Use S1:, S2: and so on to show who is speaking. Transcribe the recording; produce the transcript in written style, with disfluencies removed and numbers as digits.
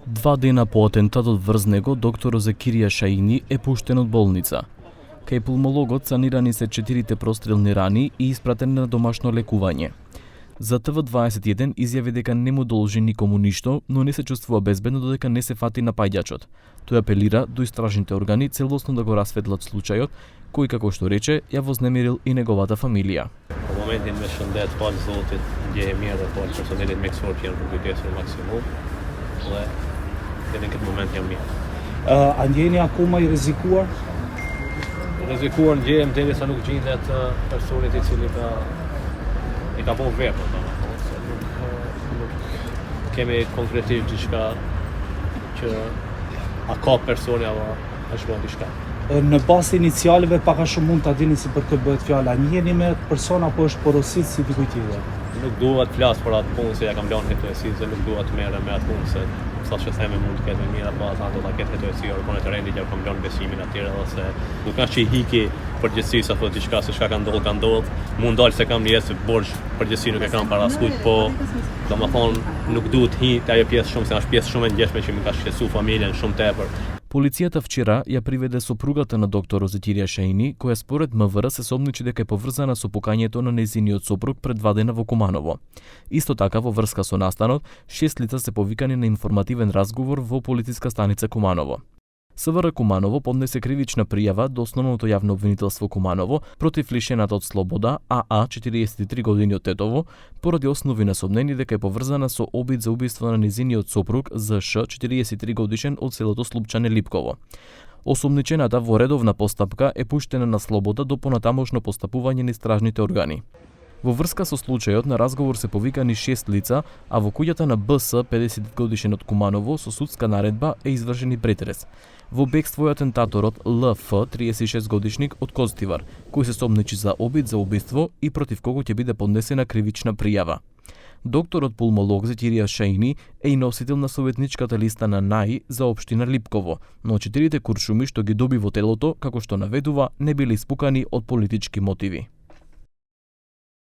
S1: 2 дена по атентатот врз него, докторот Закирија Шаини е пуштен од болница. Кај пулмологот санирани се 4 прострелни рани и испратен на домашно лекување. За ТВ21 изјави дека не му должи никому ништо, но не се чувствува безбедно додека не се фати напаѓачот. Тој апелира до истражните органи целосно да го расветлат случајот, кој, како што рече, ја вознемирил и неговата фамилија.
S2: Op het moment in de sondet vaststond je meer dan personeel in mixort hier op dit maximum. Dit moment jam meer.
S3: A ndjeni akoma I rrezikuar?
S2: Rrezikuar ndjehem derisa nuk gjendet personit I cili ka bon vepër. Nuk kemi konkretisht diçka që a ka personi apo është bën diçka.
S3: Në bazë inicialeve pak a shumë mund ta dini si për kë bëhet fjala. Njiheni me persona apo është porosit si dikujt tjetër?
S2: Nuk dua të flas për atë punë se ja kam lënë hetuesi, se nuk dua të merrem me atë punë se sa që themi mund të ketë mirë apo ato ta ketë hetuesi organet të rendi që kam lënë besimin atje edhe se nuk ka që I hiki përgjegjësisht apo diçka se çka ka ndodhur, mund dal se kam një jesë borxh përgjegjësi nuk e kam paraskujt, po domethënë nuk duhet hi te ajo pjesë shumë se është pjesë shumë e ngjeshme që më ka shqetësuar familjen shumë tepër.
S1: Полицијата вчера ја приведе сопругата на докторот Закирија Шаини, која според МВР се сомничи дека е поврзана со покањето на нејзиниот сопруг пред 2 дена во Куманово. Исто така, во врска со настанот, 6 лица се повикани на информативен разговор во полициска станица Куманово. СВР Куманово поднесе кривична пријава до Основното јавно обвинителство Куманово против лишената од слобода АА 43 години од Тетово, поради основи на сомнение дека е поврзана со обид за убиство на нејзиниот сопруг ЗШ 43 годишен од селото Слупчане Липково. Осомничената во редовна постапка е пуштена на слобода до понатамошно постапување на истражните органи. Во врска со случајот на разговор се повикани 6 лица, а во куќата на БС 50 годишен од Куманово со судска наредба е извршен и претрес. Во бегство е атентаторот ЛФ 36 годишник од Костивар, кој се сомничи за обид за убиство и против кого ќе биде поднесена кривична пријава. Докторот пулмолог Закирија Шаини е и носител на советничката листа на НАИ за општина Липково, но 4 куршуми што ги доби во телото, како што наведува, не биле испукани од политички мотиви.